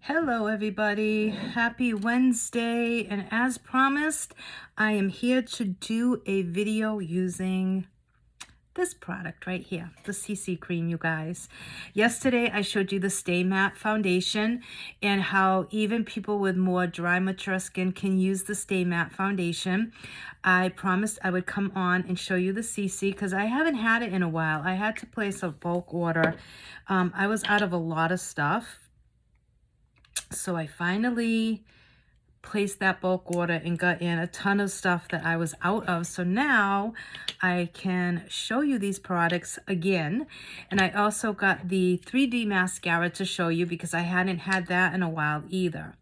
Hello, everybody. Happy Wednesday. And as promised, I am here to do a video using this product right here, the CC cream, you guys. Yesterday, I showed you the Stay Matte foundation and how even people with more dry, mature skin can use the Stay Matte foundation. I promised I would come on and show you the CC because I haven't had it in a while. I had to place a bulk order. I was out of a lot of stuff. So I finally placed that bulk order and got in a ton of stuff that I was out of. So now I can show you these products again. And I also got the 3D mascara to show you because I hadn't had that in a while either.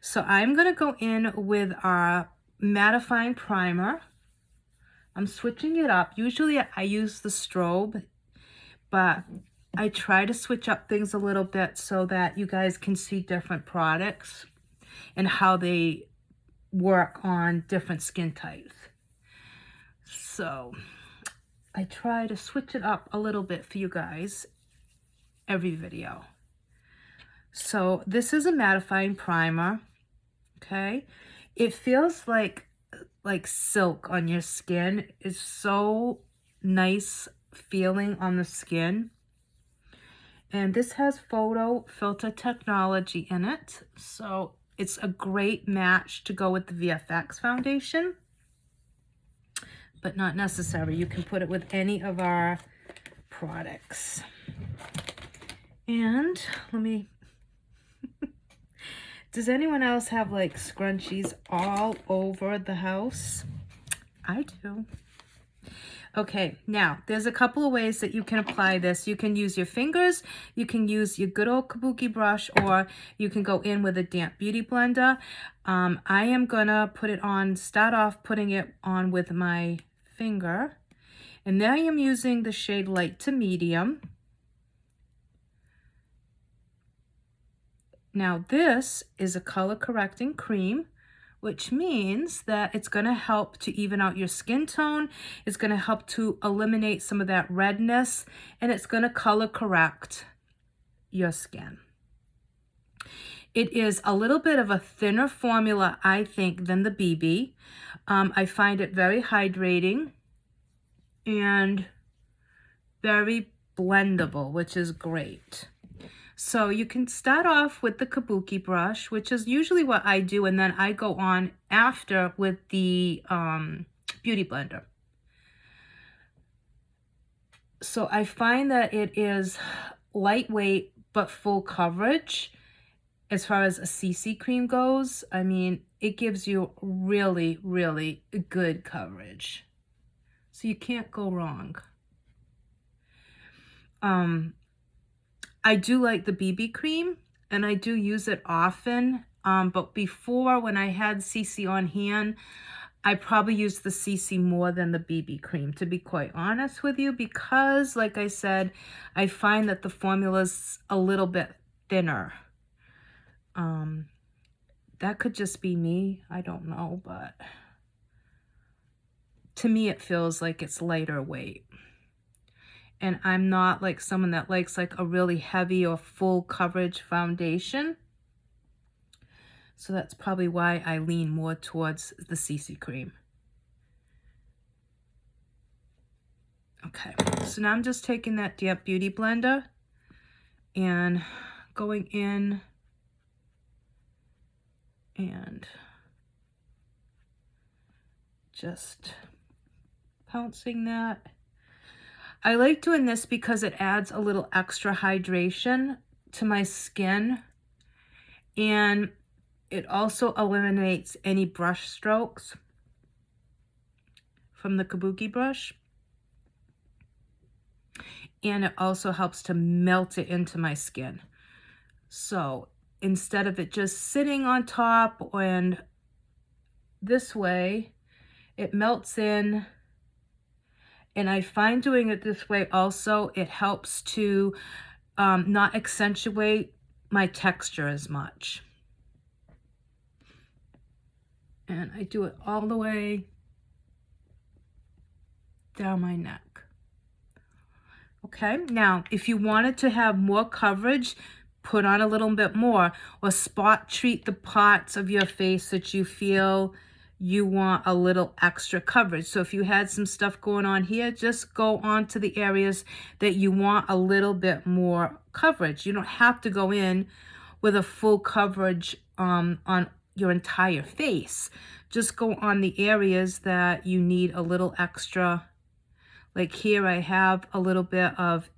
So I'm going to go in with our mattifying primer. I'm switching it up. Usually I use the strobe, but I try to switch up things a little bit so that you guys can see different products and how they work on different skin types. So I try to switch it up a little bit for you guys every video. So this is a mattifying primer, okay? It feels like silk on your skin. It's so nice feeling on the skin. And this has photo filter technology in it. So it's a great match to go with the VFX foundation, but not necessary. You can put it with any of our products. And let me, does anyone else have like scrunchies all over the house? I do. Okay, now there's a couple of ways that you can apply this. You can use your fingers, you can use your good old kabuki brush, or you can go in with a damp beauty blender. I am gonna put it on, start off putting it on with my finger. And then I am using the shade light to medium. Now this is a color correcting cream, which means that it's going to help to even out your skin tone. It's going to help to eliminate some of that redness, and it's going to color correct your skin. It is a little bit of a thinner formula, I think, than the BB. I find it very hydrating and very blendable, which is great. So you can start off with the kabuki brush, which is usually what I do, and then I go on after with the beauty blender. So I find that it is lightweight but full coverage as far as a CC cream goes. I mean, it gives you really, really good coverage. So you can't go wrong. I do like the BB cream, and I do use it often. But before, when I had CC on hand, I probably used the CC more than the BB cream, to be quite honest with you, because, like I said, I find that the formula's a little bit thinner. That could just be me. I don't know, but to me, it feels like it's lighter weight. And I'm not like someone that likes like a really heavy or full coverage foundation. So that's probably why I lean more towards the CC cream. Okay, so now I'm just taking that damp beauty blender and going in and just pouncing that. I like doing this because it adds a little extra hydration to my skin, and it also eliminates any brush strokes from the kabuki brush, and it also helps to melt it into my skin. So instead of it just sitting on top, and this way it melts in. And I find doing it this way also, it helps to not accentuate my texture as much. And I do it all the way down my neck. Okay, now if you wanted to have more coverage, put on a little bit more, or spot treat the parts of your face that you feel you want a little extra coverage. So if you had some stuff going on here, just go on to the areas that you want a little bit more coverage. You don't have to go in with a full coverage on your entire face. Just go on the areas that you need a little extra. Like here I have a little bit of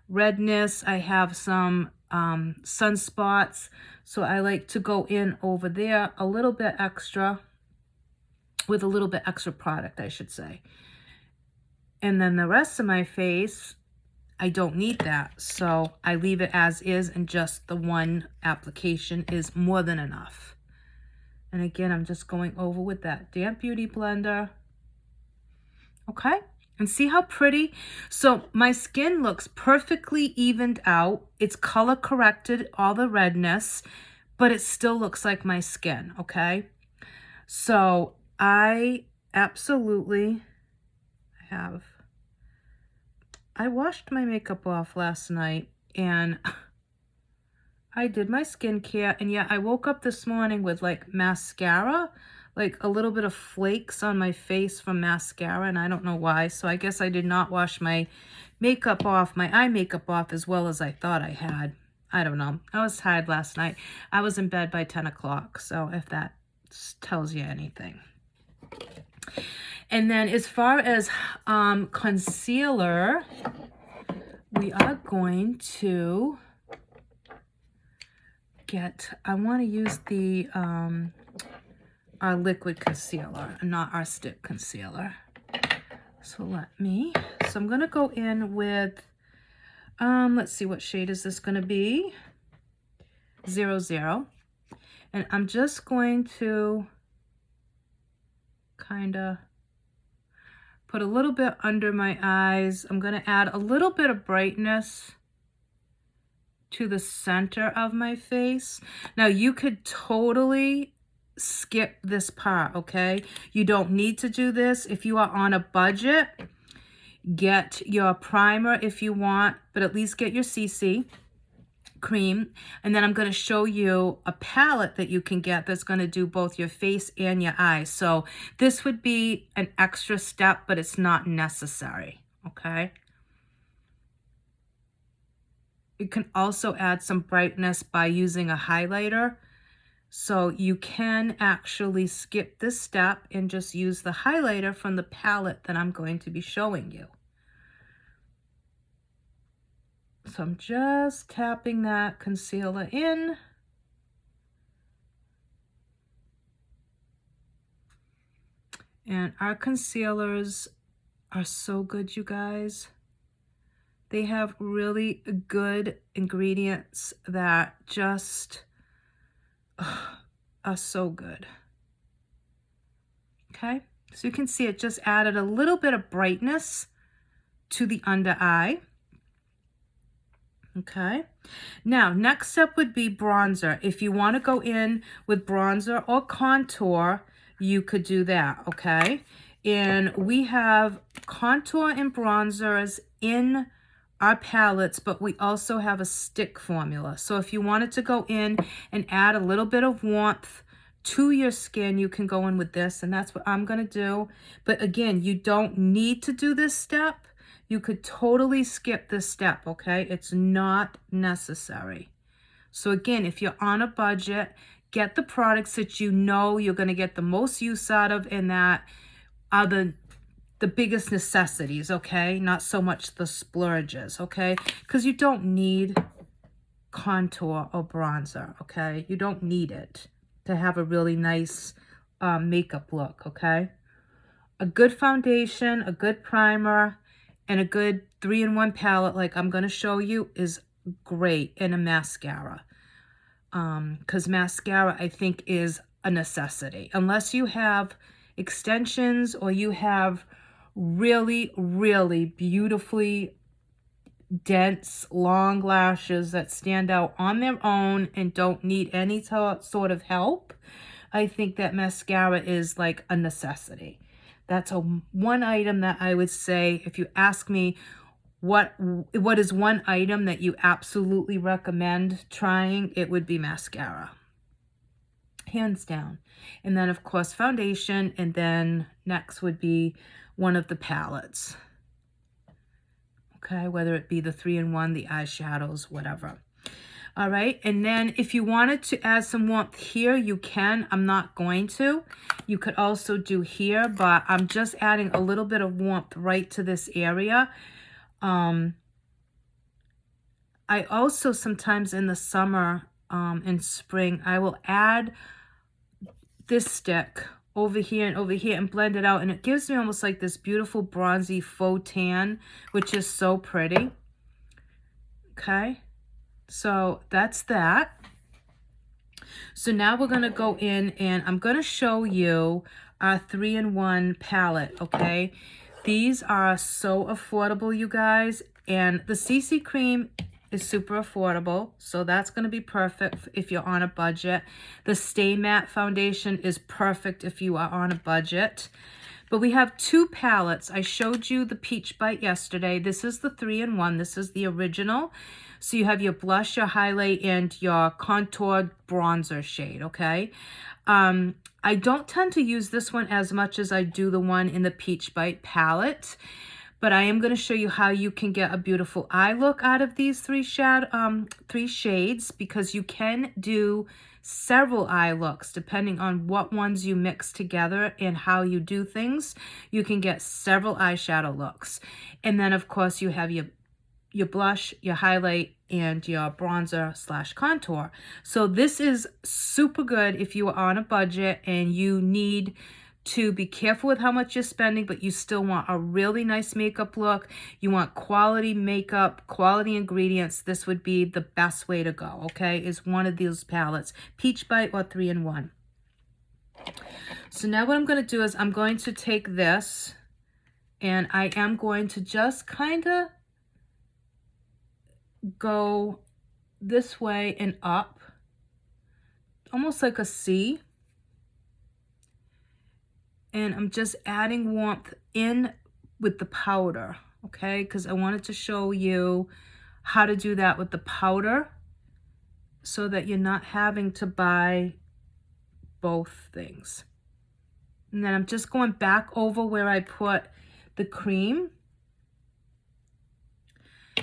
redness. I have some sunspots. So I like to go in over there a little bit extra, with a little bit extra product, I should say. And then the rest of my face, I don't need that. So I leave it as is, and just the one application is more than enough. And again, I'm just going over with that damp beauty blender. Okay, and see how pretty? So my skin looks perfectly evened out. It's color corrected, all the redness, but it still looks like my skin, okay? So I absolutely I washed my makeup off last night, and I did my skincare, and yeah, I woke up this morning with like mascara, like a little bit of flakes on my face from mascara, and I don't know why. So I guess I did not wash my makeup off, my eye makeup off, as well as I thought I had. I don't know. I was tired last night. I was in bed by 10 o'clock, so if that tells you anything. And then as far as concealer, we are going to I want to use the our liquid concealer, not our stick concealer. So I'm going to go in with, let's see, what shade is this going to be? 00. And I'm just going to kind of put a little bit under my eyes. I'm going to add a little bit of brightness to the center of my face. Now you could totally skip this part, okay? You don't need to do this. If you are on a budget, get your primer if you want, but at least get your CC cream. And then I'm going to show you a palette that you can get that's going to do both your face and your eyes. So this would be an extra step, but it's not necessary, okay? You can also add some brightness by using a highlighter. So you can actually skip this step and just use the highlighter from the palette that I'm going to be showing you. So I'm just tapping that concealer in. And our concealers are so good, you guys. They have really good ingredients that just are so good. Okay, so you can see it just added a little bit of brightness to the under eye. Okay, now next step would be bronzer. If you want to go in with bronzer or contour, you could do that, okay? And we have contour and bronzers in our palettes, but we also have a stick formula. So if you wanted to go in and add a little bit of warmth to your skin, you can go in with this, and that's what I'm going to do. But again, you don't need to do this step. You could totally skip this step, okay? It's not necessary. So again, if you're on a budget, get the products that you know you're going to get the most use out of, and that are the biggest necessities, okay? Not so much the splurges, okay? Because you don't need contour or bronzer, okay? You don't need it to have a really nice makeup look, okay? A good foundation, a good primer, and a good 3-in-1 palette like I'm going to show you is great, and a mascara. Because mascara, I think, is a necessity. Unless you have extensions or you have really, really beautifully dense, long lashes that stand out on their own and don't need any sort of help, I think that mascara is like a necessity. That's one item that I would say, if you ask me, what is one item that you absolutely recommend trying, it would be mascara. Hands down. And then, of course, foundation. And then next would be one of the palettes. Okay, whether it be the 3-in-1, the eyeshadows, whatever. All right, and then if you wanted to add some warmth here, you can. I'm not going to. You could also do here, but I'm just adding a little bit of warmth right to this area. I also sometimes in the summer and spring, I will add this stick over here and blend it out, and it gives me almost like this beautiful bronzy faux tan, which is so pretty. Okay, so that's that. So now we're going to go in and I'm going to show you our 3-in-1 palette, okay? These are so affordable, you guys, and the CC cream is super affordable, so that's going to be perfect if you're on a budget. The Stay Matte foundation is perfect if you are on a budget. But we have two palettes. I showed you the Peach Bite yesterday. This is the 3-in-1. This is the original. So you have your blush, your highlight, and your contour bronzer shade, okay? I don't tend to use this one as much as I do the one in the Peach Bite palette. But I am going to show you how you can get a beautiful eye look out of these three shades, because you can do several eye looks depending on what ones you mix together and how you do things. You can get several eyeshadow looks. And then, of course, you have your blush, your highlight, and your bronzer / contour. So this is super good if you are on a budget and you need to be careful with how much you're spending, but you still want a really nice makeup look. You want quality makeup, quality ingredients. This would be the best way to go, okay? Is one of these palettes, Peach Bite or 3-in-1. So now what I'm going to do is I'm going to take this and I am going to just kind of go this way and up, almost like a C. And I'm just adding warmth in with the powder, okay? Because I wanted to show you how to do that with the powder so that you're not having to buy both things. And then I'm just going back over where I put the cream.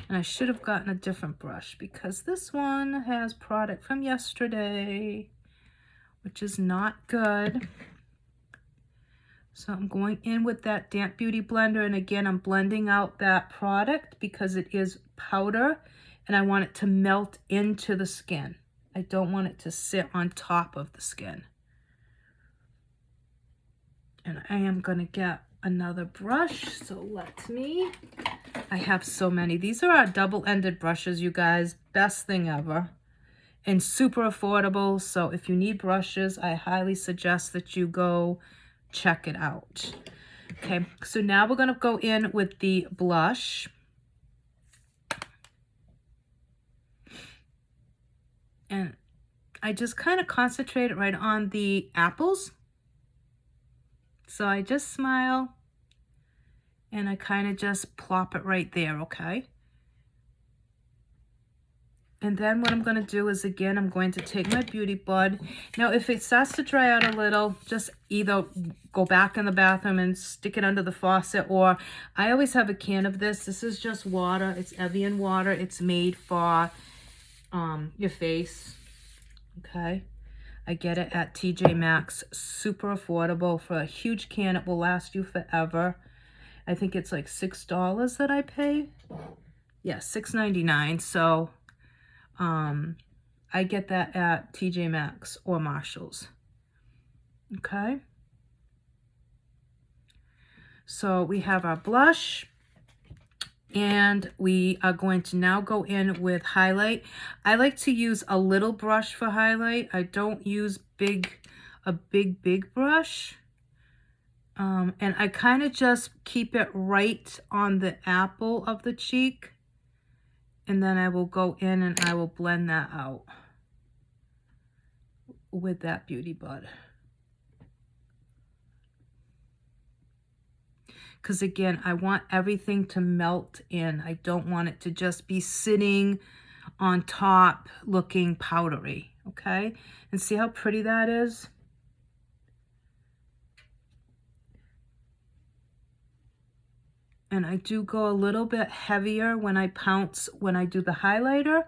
And I should have gotten a different brush because this one has product from yesterday, which is not good. So I'm going in with that Damp Beauty blender, and again, I'm blending out that product because it is powder, and I want it to melt into the skin. I don't want it to sit on top of the skin. And I am going to get another brush, so I have so many. These are our double-ended brushes, you guys. Best thing ever. And super affordable, so if you need brushes, I highly suggest that you go check it out. Okay, so now we're going to go in with the blush. And I just kind of concentrate it right on the apples. So I just smile and I kind of just plop it right there, okay? And then what I'm going to do is, again, I'm going to take my Beauty Blud. Now, if it starts to dry out a little, just either go back in the bathroom and stick it under the faucet, or I always have a can of this. This is just water. It's Evian water. It's made for your face, okay? I get it at TJ Maxx. Super affordable. For a huge can, it will last you forever. I think it's like $6 that I pay. Yeah, $6.99. So I get that at TJ Maxx or Marshalls. Okay. So we have our blush. And we are going to now go in with highlight. I like to use a little brush for highlight. I don't use a big brush. And I kind of just keep it right on the apple of the cheek. And then I will go in and I will blend that out with that Beauty Blud. because again, I want everything to melt in. I don't want it to just be sitting on top looking powdery, okay? And see how pretty that is? And I do go a little bit heavier when I pounce, when I do the highlighter.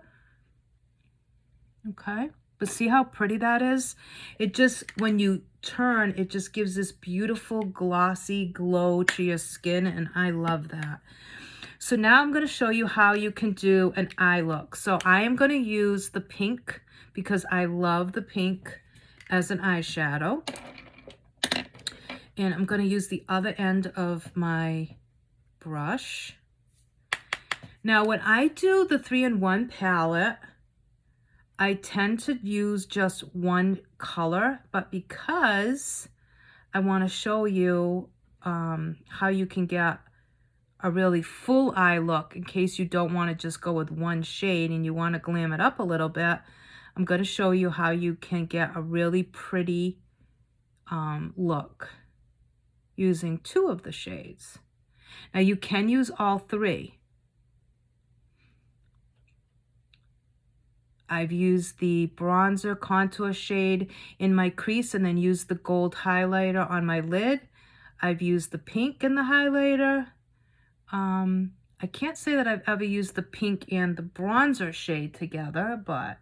Okay, but see how pretty that is? It just, when you turn, it just gives this beautiful glossy glow to your skin, and I love that. So now I'm going to show you how you can do an eye look. So I am going to use the pink because I love the pink as an eyeshadow. And I'm going to use the other end of my brush. Now when I do the 3-in-1 palette, I tend to use just one color, but because I want to show you how you can get a really full eye look in case you don't want to just go with one shade and you want to glam it up a little bit, I'm going to show you how you can get a really pretty look using 2 of the shades. Now you can use all 3. I've used the bronzer contour shade in my crease and then used the gold highlighter on my lid. I've used the pink in the highlighter. I can't say that I've ever used the pink and the bronzer shade together, but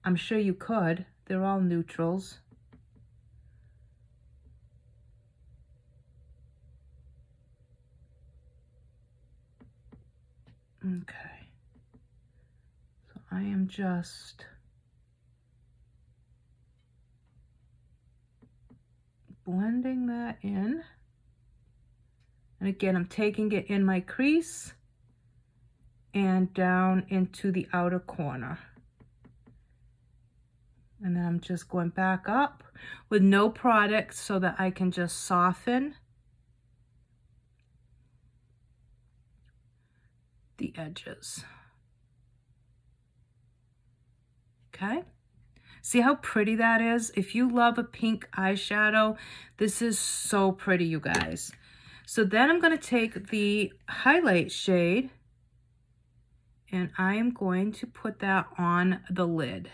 I'm sure you could. They're all neutrals. Okay. So I am just blending that in. And again, I'm taking it in my crease and down into the outer corner. And then I'm just going back up with no product so that I can just soften the edges. Okay? See how pretty that is? If you love a pink eyeshadow, this is so pretty, you guys. So then I'm going to take the highlight shade and I am going to put that on the lid.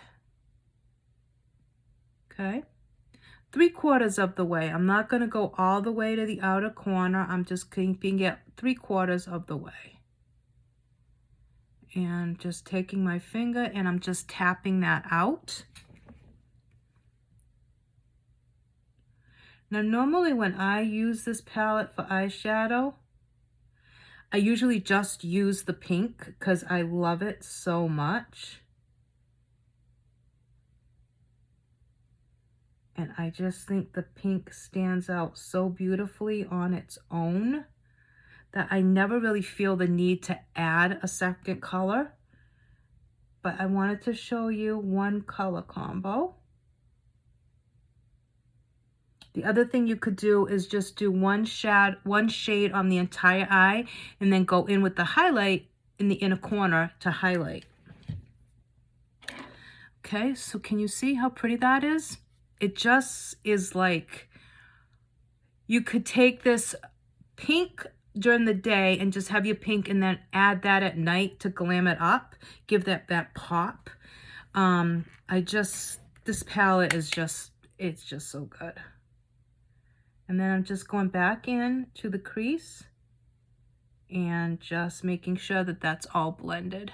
Okay? 3/4 of the way. I'm not going to go all the way to the outer corner. I'm just keeping it 3/4 of the way. And just taking my finger and I'm just tapping that out. Now, normally when I use this palette for eyeshadow, I usually just use the pink because I love it so much. And I just think the pink stands out so beautifully on its own that I never really feel the need to add a second color. But I wanted to show you one color combo. The other thing you could do is just do one shade on the entire eye and then go in with the highlight in the inner corner to highlight. Okay, so can you see how pretty that is? It just is like, you could take this pink during the day and just have your pink and then add that at night to glam it up, give that pop. This palette is just, it's just so good. And then I'm just going back in to the crease and just making sure that that's all blended.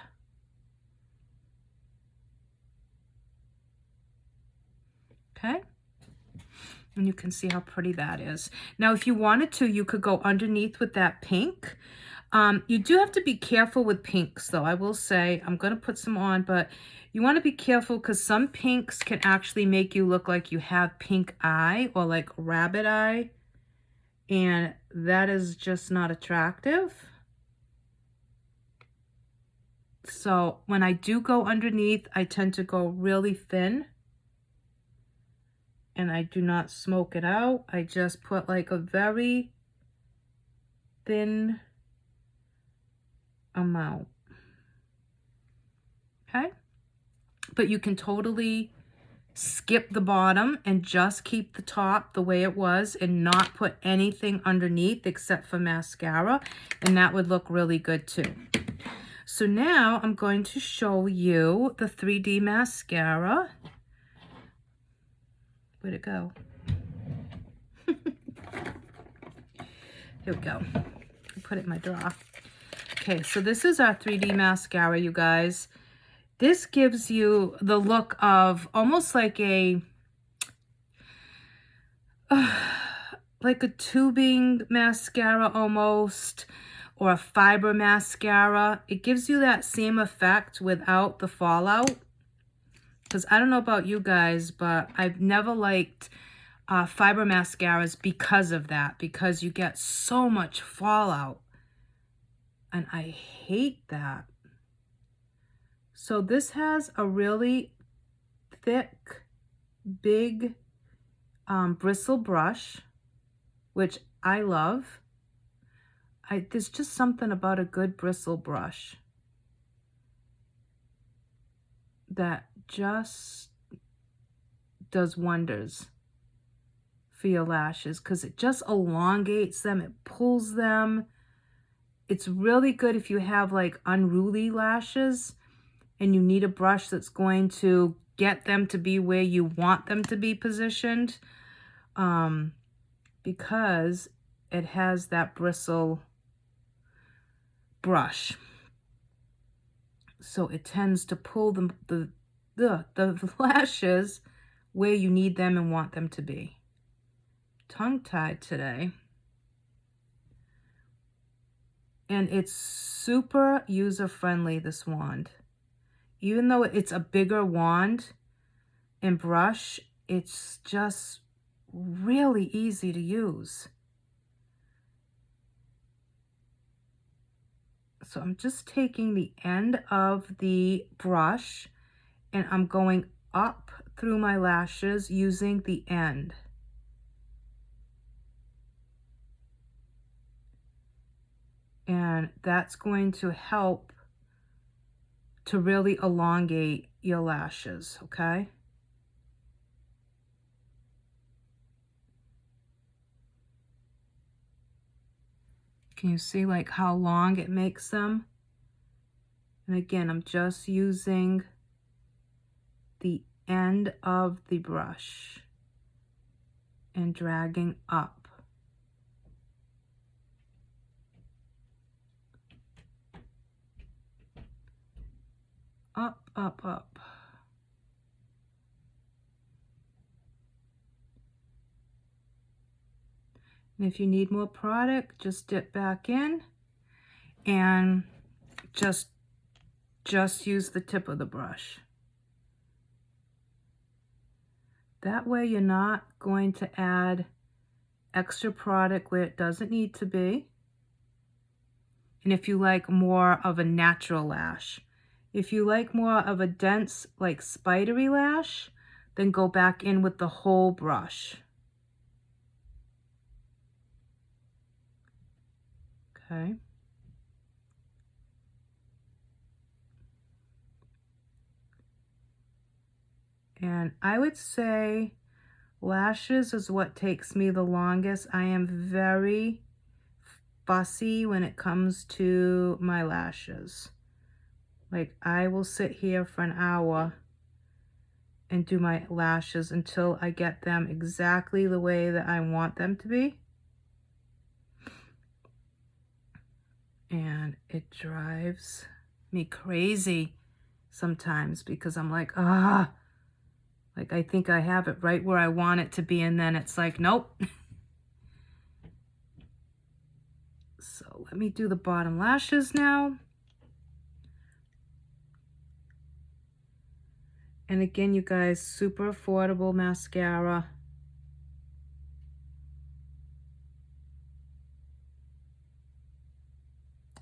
Okay? And you can see how pretty that is. Now, if you wanted to, you could go underneath with that pink. You do have to be careful with pinks, though. I will say, I'm going to put some on, but you want to be careful because some pinks can actually make you look like you have pink eye or like rabbit eye. And that is just not attractive. So when I do go underneath, I tend to go really thin. And I do not smoke it out. I just put like a very thin amount. Okay? But you can totally skip the bottom and just keep the top the way it was and not put anything underneath except for mascara, and that would look really good too. So now I'm going to show you the 3D mascara. Where'd it go? Here we go. I'll put it in my drawer. Okay, so this is our 3D mascara, you guys. This gives you the look of almost like a like a tubing mascara almost, or a fiber mascara. It gives you that same effect without the fallout. Because I don't know about you guys, but I've never liked fiber mascaras because of that, because you get so much fallout. And I hate that. So this has a really thick, big bristle brush, which I love. There's just something about a good bristle brush that just does wonders for your lashes, because it just elongates them, it pulls them. It's really good if you have like unruly lashes and you need a brush that's going to get them to be where you want them to be positioned, because it has that bristle brush. So it tends to pull the lashes where you need them and want them to be. Tongue-tied today. And it's super user-friendly, this wand. Even though it's a bigger wand and brush, it's just really easy to use. So I'm just taking the end of the brush and I'm going up through my lashes using the end. And that's going to help to really elongate your lashes, okay? Can you see like how long it makes them? And again, I'm just using the end of the brush and dragging up. Up, up, up. And if you need more product, just dip back in and just use the tip of the brush. That way you're not going to add extra product where it doesn't need to be. And if you like more of a natural lash, if you like more of a dense, like spidery lash, then go back in with the whole brush. Okay. And I would say lashes is what takes me the longest. I am very fussy when it comes to my lashes. Like, I will sit here for an hour and do my lashes until I get them exactly the way that I want them to be. And it drives me crazy sometimes because I'm like, like I think I have it right where I want it to be, and then it's like, nope. So let me do the bottom lashes now. And again, you guys, super affordable mascara.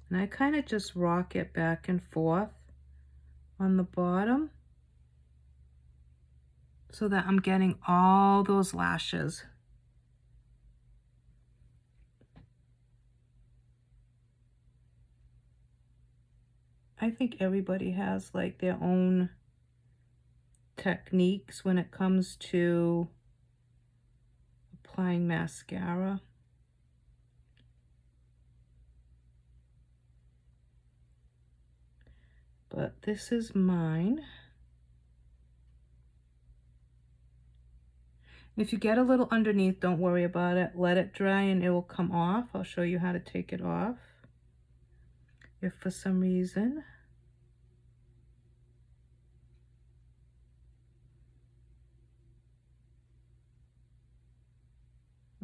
And I kind of just rock it back and forth on the bottom so that I'm getting all those lashes. I think everybody has like their own techniques when it comes to applying mascara. But this is mine. If you get a little underneath, don't worry about it. Let it dry and it will come off. I'll show you how to take it off. If for some reason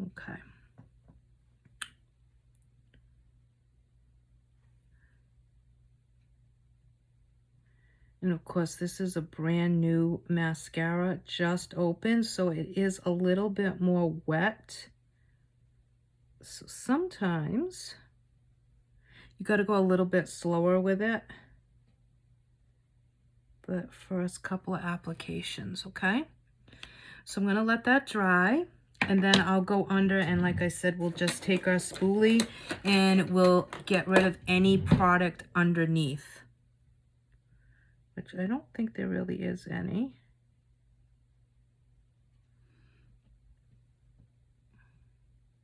okay. And of course, this is a brand new mascara, just opened, so it is a little bit more wet. So sometimes you got to go a little bit slower with it. The first couple of applications, okay? So I'm going to let that dry, and then I'll go under, and like I said, we'll just take our spoolie and we'll get rid of any product underneath, which I don't think there really is any.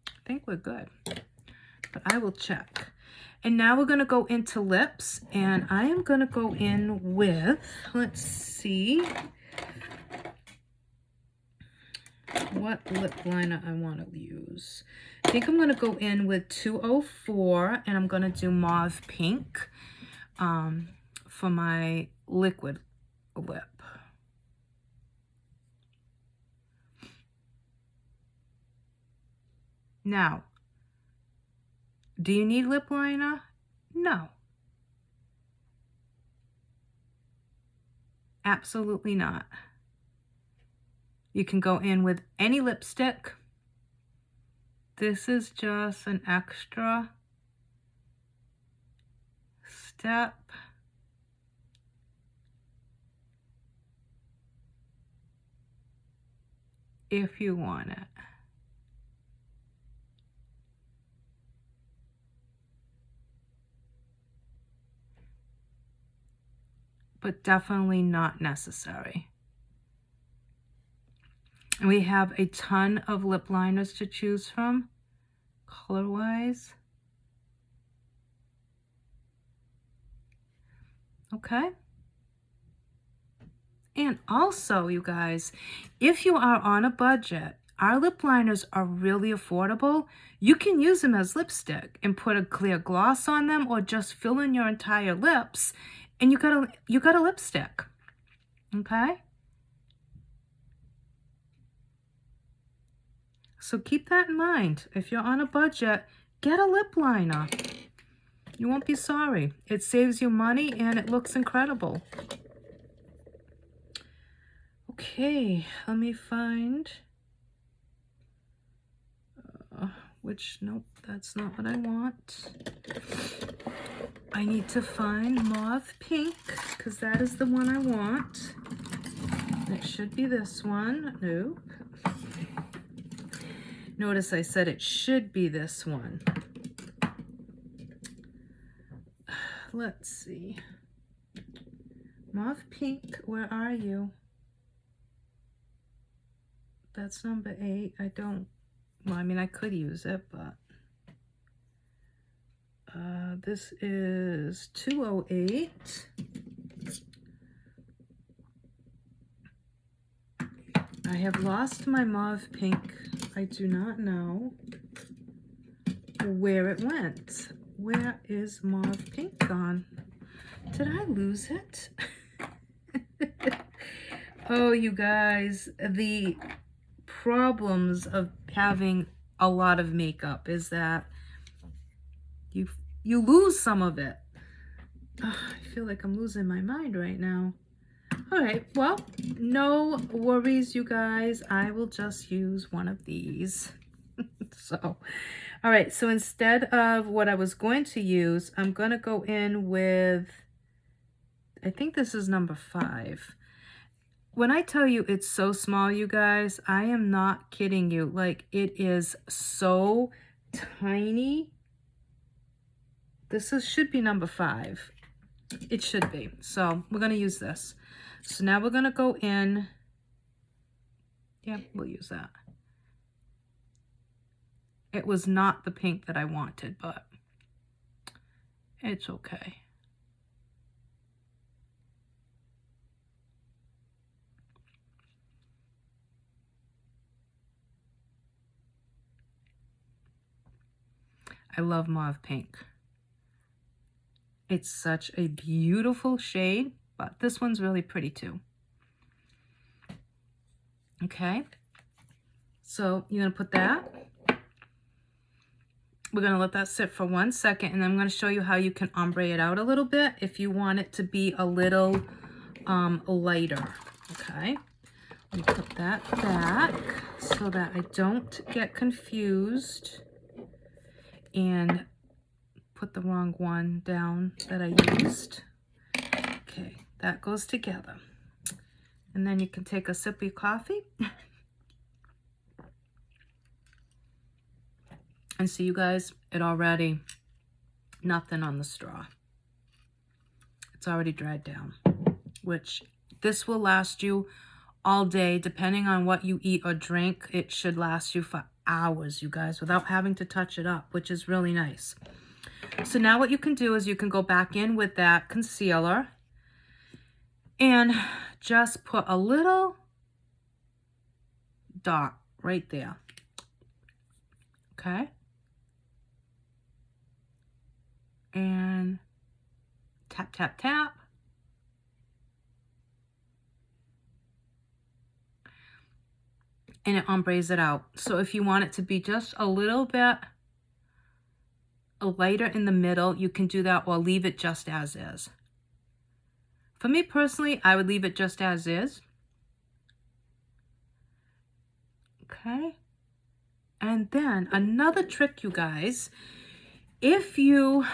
I think we're good, but I will check. And now we're going to go into lips, and I am going to go in with, let's see what lip liner I want to use. I think I'm going to go in with 204, and I'm going to do Mauve Pink for my liquid lip. Now, do you need lip liner? No. Absolutely not. You can go in with any lipstick. This is just an extra step. If you want it. But definitely not necessary. And we have a ton of lip liners to choose from, color-wise. Okay. And also, you guys, if you are on a budget, our lip liners are really affordable. You can use them as lipstick and put a clear gloss on them, or just fill in your entire lips, and you got a lipstick. Okay? So keep that in mind. If you're on a budget, get a lip liner. You won't be sorry. It saves you money and it looks incredible. Okay, let me find nope, that's not what I want. I need to find Mauve Pink, because that is the one I want. It should be this one. Nope. Notice I said it should be this one. Let's see. Mauve Pink, where are you? That's number 8. I don't, well, I mean, I could use it, but this is 208. I have lost my Mauve Pink. I do not know where it went. Where is Mauve Pink gone? Did I lose it? Oh, you guys, the problems of having a lot of makeup is that you lose some of it. Oh, I feel like I'm losing my mind right now. All right, well, no worries, you guys. I will just use one of these. So, all right, so instead of what I was going to use, I'm going to go in with, I think this is number 5. When I tell you it's so small, you guys, I am not kidding you. Like, it is so tiny. This should be number 5. It should be. So we're going to use this. So now we're going to go in. Yeah, we'll use that. It was not the pink that I wanted, but it's okay. I love mauve pink. It's such a beautiful shade, but this one's really pretty too. Okay, so you're gonna put that. We're gonna let that sit for 1 second, and then I'm gonna show you how you can ombre it out a little bit if you want it to be a little lighter. Okay, let me put that back so that I don't get confused and put the wrong one down that I used. Okay, that goes together. And then you can take a sip of your coffee. And see, you guys, it already, nothing on the straw. It's already dried down, which this will last you all day. Depending on what you eat or drink, it should last you for hours, you guys, without having to touch it up, which is really nice. So now what you can do is you can go back in with that concealer and just put a little dot right there. Okay. And tap, tap, tap. And it ombres it out. So if you want it to be just a little bit lighter in the middle, you can do that, or leave it just as is. For me personally, I would leave it just as is. Okay. And then another trick, you guys, if you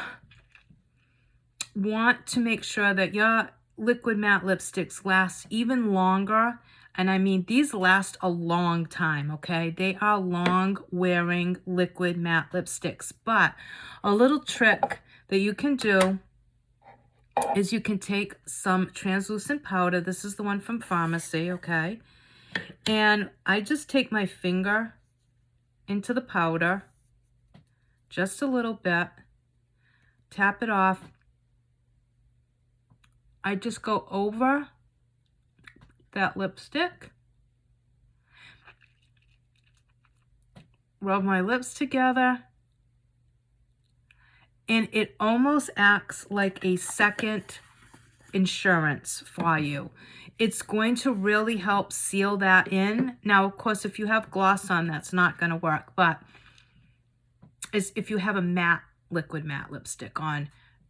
want to make sure that your liquid matte lipsticks last even longer, and I mean these last a long time, okay? They are long wearing liquid matte lipsticks, but a little trick that you can do is you can take some translucent powder. This is the one from Pharmacy, okay? And I just take my finger into the powder, just a little bit, tap it off. I just go over that lipstick, rub my lips together, and it almost acts like a second insurance for you. It's going to really help seal that in. Now, of course, if you have gloss on, that's not going to work, but if you have a matte, liquid matte lipstick on,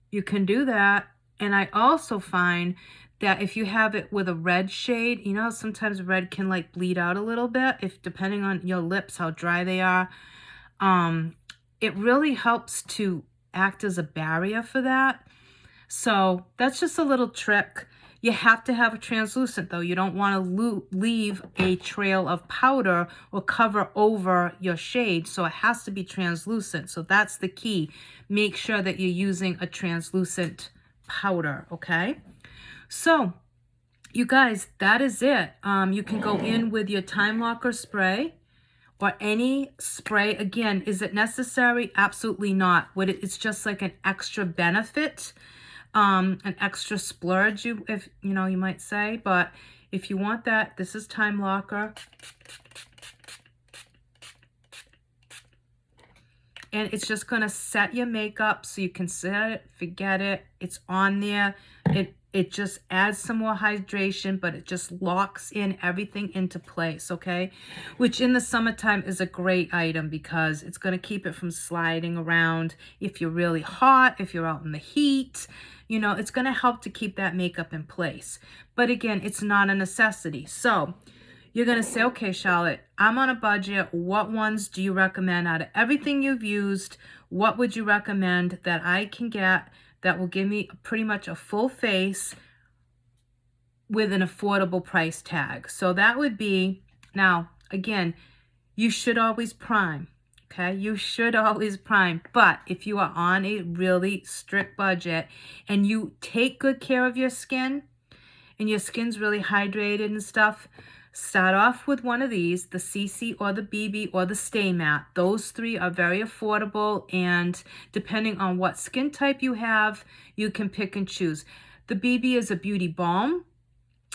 you can do that. And I also find that if you have it with a red shade, you know how sometimes red can like bleed out a little bit, if depending on your lips, how dry they are, it really helps to act as a barrier for that. So that's just a little trick. You have to have a translucent though. You don't want to leave a trail of powder or cover over your shade. So it has to be translucent. So that's the key. Make sure that you're using a translucent powder, okay? So you guys, that is it. You can go in with your Time Locker spray or any spray. Again, is it necessary? Absolutely not. It's just like an extra benefit, an extra splurge, you might say. But if you want that, this is Time Locker. And it's just going to set your makeup so you can set it, forget it. It's on there. It just adds some more hydration, but it just locks in everything into place, okay? Which in the summertime is a great item because it's going to keep it from sliding around. If you're really hot, if you're out in the heat, it's going to help to keep that makeup in place. But again, it's not a necessity. So you're going to say, okay, Charlotte, I'm on a budget. What ones do you recommend out of everything you've used? What would you recommend that I can get that will give me pretty much a full face with an affordable price tag? So that would be, now, again, you should always prime, okay? You should always prime. But if you are on a really strict budget and you take good care of your skin, and your skin's really hydrated and stuff, start off with one of these, the CC or the BB or the Stay Matte. Those three are very affordable, and depending on what skin type you have, you can pick and choose. The BB is a beauty balm.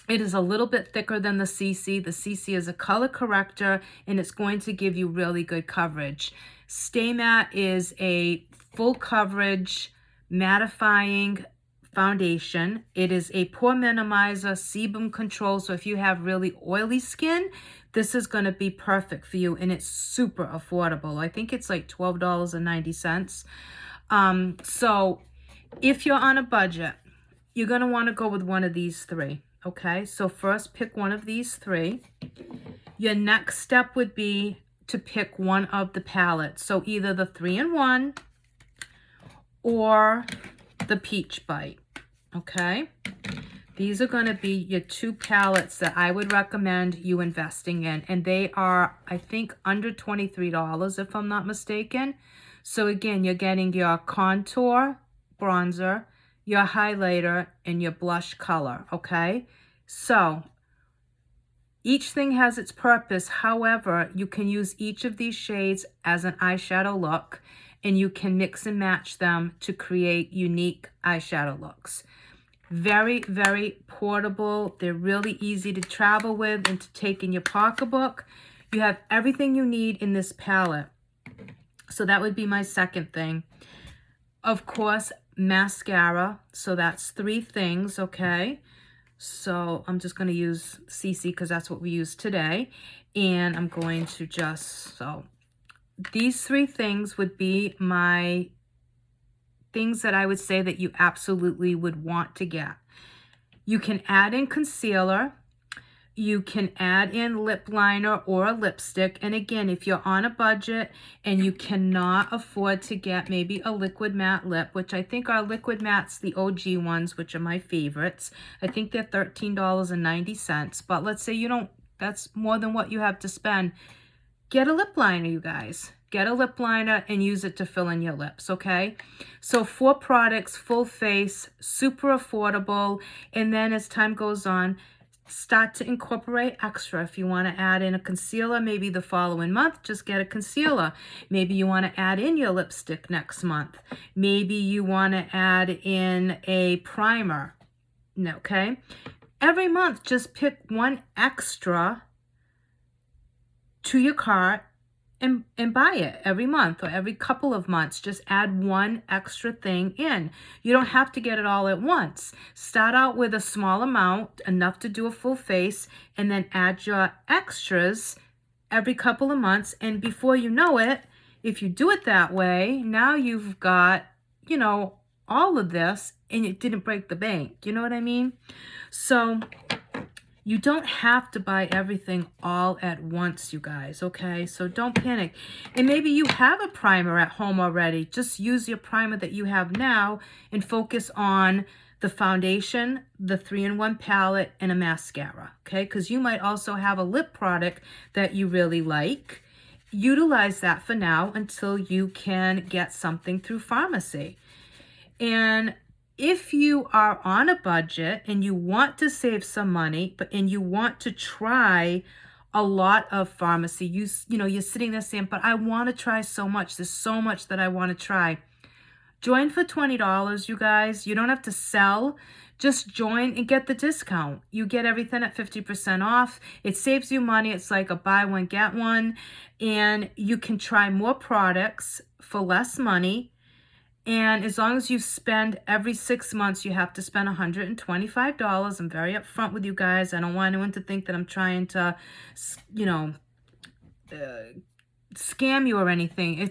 It is a little bit thicker than the CC. The CC is a color corrector, and it's going to give you really good coverage. Stay Matte is a full coverage mattifying foundation. It is a pore minimizer, sebum control. So if you have really oily skin, this is going to be perfect for you, and it's super affordable. I think it's like $12.90. So if you're on a budget, you're going to want to go with one of these three. Okay, so first pick one of these three. Your next step would be to pick one of the palettes. So either the 3-in-1 or the Peach Bite. Okay, these are going to be your two palettes that I would recommend you investing in. And they are, I think, under $23 if I'm not mistaken. So again, you're getting your contour, bronzer, your highlighter, and your blush color, okay? So each thing has its purpose. However, you can use each of these shades as an eyeshadow look, and you can mix and match them to create unique eyeshadow looks. Very, very portable. They're really easy to travel with and to take in your pocketbook. You have everything you need in this palette. So that would be my second thing. Of course, mascara. So that's three things, okay? So I'm just going to use CC because that's what we use today. And I'm going to just, so these three things would be my things that I would say that you absolutely would want to get. You can add in concealer. You can add in lip liner or a lipstick. And again, if you're on a budget and you cannot afford to get maybe a liquid matte lip, which I think are liquid mattes, the OG ones, which are my favorites. I think they're $13.90. But let's say you don't, that's more than what you have to spend. Get a lip liner, you guys. Get a lip liner and use it to fill in your lips, okay? So 4 products, full face, super affordable. And then as time goes on, start to incorporate extra. If you want to add in a concealer, maybe the following month, just get a concealer. Maybe you want to add in your lipstick next month. Maybe you want to add in a primer, okay? Every month, just pick one extra to your cart and buy it every month or every couple of months. Just add one extra thing in. You don't have to get it all at once. Start out with a small amount, enough to do a full face, and then add your extras every couple of months. And before you know it, if you do it that way, now you've got, you know, all of this and it didn't break the bank. You know what I mean? So you don't have to buy everything all at once, you guys, okay? So don't panic. And maybe you have a primer at home already. Just use your primer that you have now and focus on the foundation, the 3-in-1 palette, and a mascara, okay? Because you might also have a lip product that you really like. Utilize that for now until you can get something through pharmacy. And if you are on a budget and you want to save some money, and you want to try a lot of pharmacy, you know, you're sitting there saying, but I want to try so much. There's so much that I want to try. Join for $20, you guys. You don't have to sell. Just join and get the discount. You get everything at 50% off. It saves you money. It's like a buy one, get one. And you can try more products for less money. And as long as you spend every 6 months, you have to spend $125. I'm very upfront with you guys. I don't want anyone to think that I'm trying to, you know, scam you or anything.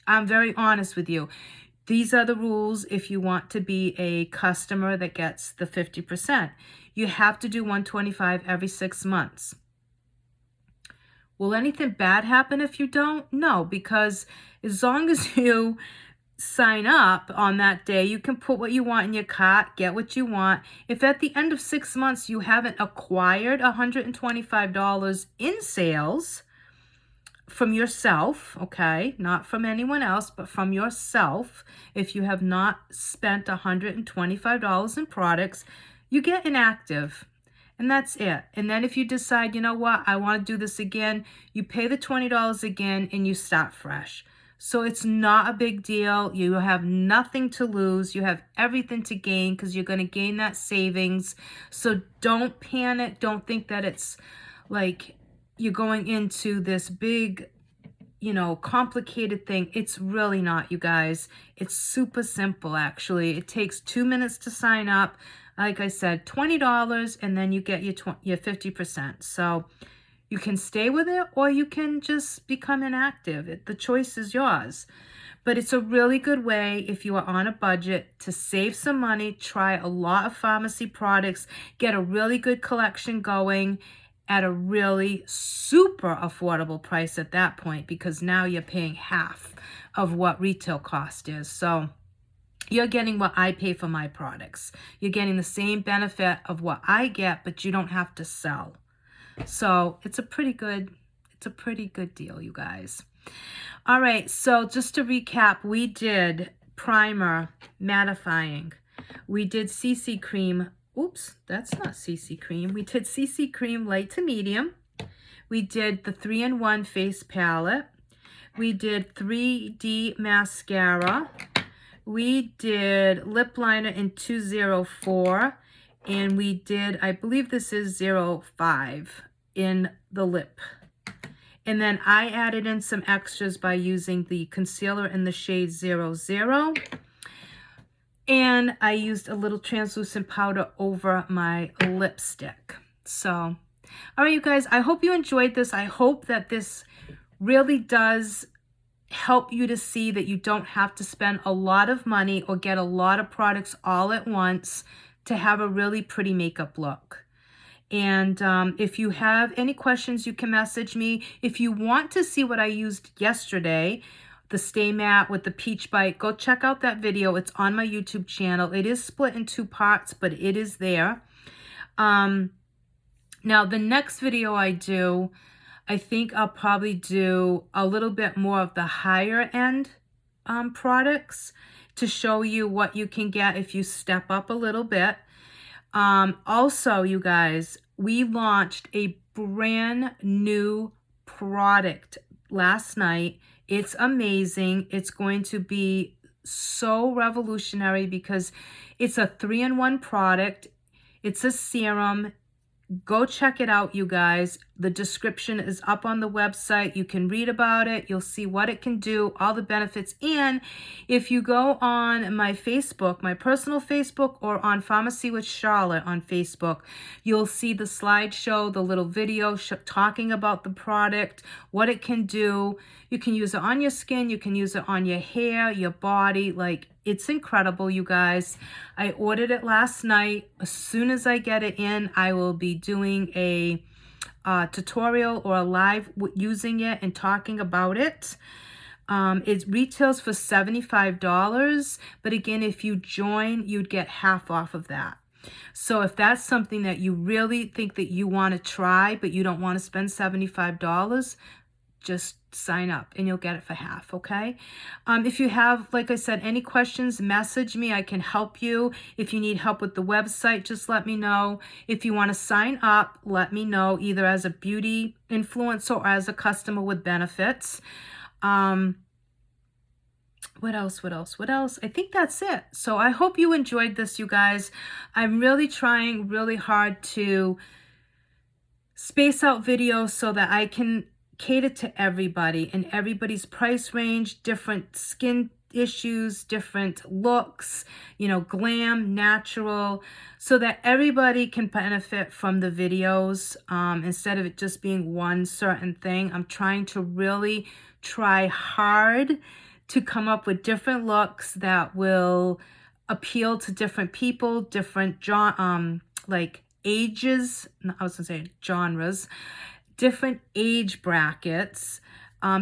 I'm very honest with you. These are the rules if you want to be a customer that gets the 50%. You have to do $125 every 6 months. Will anything bad happen if you don't? No, because as long as you sign up on that day, you can put what you want in your cart, get what you want. If at the end of 6 months you haven't acquired $125 in sales from yourself, okay, not from anyone else, but from yourself, if you have not spent $125 in products, you get inactive. And that's it. And then if you decide, you know what, I want to do this again, you pay the $20 again and you start fresh. So it's not a big deal. You have nothing to lose. You have everything to gain because you're going to gain that savings. So don't panic. Don't think that it's like you're going into this big, you know, complicated thing. It's really not, you guys. It's super simple, actually. It takes 2 minutes to sign up. Like I said, $20, and then you get your 50%. So you can stay with it or you can just become inactive. The choice is yours. But it's a really good way if you are on a budget to save some money, try a lot of pharmacy products, get a really good collection going at a really super affordable price at that point, because now you're paying half of what retail cost is. So you're getting what I pay for my products. You're getting the same benefit of what I get, but you don't have to sell. So it's a pretty good deal, you guys. All right, so just to recap, we did primer, mattifying. We did CC cream. Oops, that's not CC cream. We did CC cream light to medium. We did the 3-in-1 face palette. We did 3D mascara. We did lip liner in 204, and we did, I believe this is 05 in the lip. And then I added in some extras by using the concealer in the shade 00. And I used a little translucent powder over my lipstick. So, all right, you guys, I hope you enjoyed this. I hope that this really does help you to see that you don't have to spend a lot of money or get a lot of products all at once to have a really pretty makeup look. And if you have any questions, you can message me. If you want to see what I used yesterday, the Stay Matte with the Peach Bite, go check out that video. It's on my YouTube channel. It is split in 2 parts, but it is there. Now, the next video I do, I think I'll probably do a little bit more of the higher end products to show you what you can get if you step up a little bit. Also, you guys, we launched a brand new product last night. It's amazing. It's going to be so revolutionary because it's a 3-in-1 product. It's a serum. Go check it out, you guys. The description is up on the website. You can read about it. You'll see what it can do, all the benefits. And if you go on my Facebook, my personal Facebook, or on Pharmacy with Charlotte on Facebook, you'll see the slideshow, the little video talking about the product, what it can do. You can use it on your skin. You can use it on your hair, your body. Like, it's incredible, you guys. I ordered it last night. As soon as I get it in, I will be doing a tutorial or a live using it and talking about it. It retails for $75, but again, if you join, you'd get half off of that. So if that's something that you really think that you want to try, but you don't want to spend $75, just sign up and you'll get it for half, okay? If you have, like I said, any questions, message me. I can help you. If you need help with the website, just let me know. If you want to sign up, let me know, either as a beauty influencer or as a customer with benefits. What else? I think that's it. So I hope you enjoyed this, you guys. I'm really trying really hard to space out videos so that I can cater to everybody and everybody's price range, different skin issues, different looks, you know, glam, natural, so that everybody can benefit from the videos instead of it just being one certain thing. I'm trying to really try hard to come up with different looks that will appeal to different people, different like ages, I was gonna say genres, different age brackets,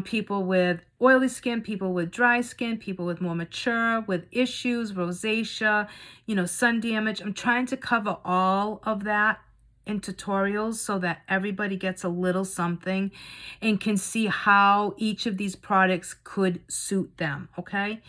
people with oily skin, people with dry skin, people with more mature, with issues, rosacea, you know, sun damage. I'm trying to cover all of that in tutorials so that everybody gets a little something and can see how each of these products could suit them, okay?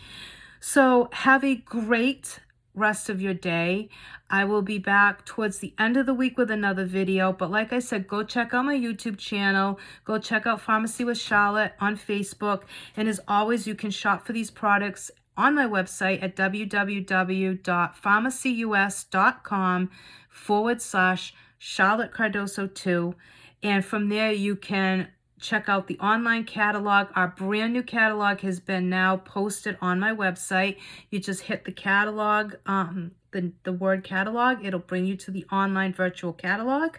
So have a great rest of your day. I will be back towards the end of the week with another video. But like I said, go check out my YouTube channel. Go check out Pharmacy with Charlotte on Facebook. And as always, you can shop for these products on my website at www.pharmacyus.com/Charlotte Cardoso 2. And from there, you can check out the online catalog. Our brand new catalog has been now posted on my website. You just hit the catalog, the word catalog. It'll bring you to the online virtual catalog.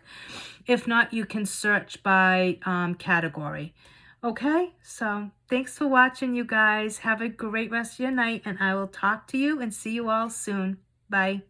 If not, you can search by category. Okay, so thanks for watching, you guys. Have a great rest of your night, and I will talk to you and see you all soon. Bye.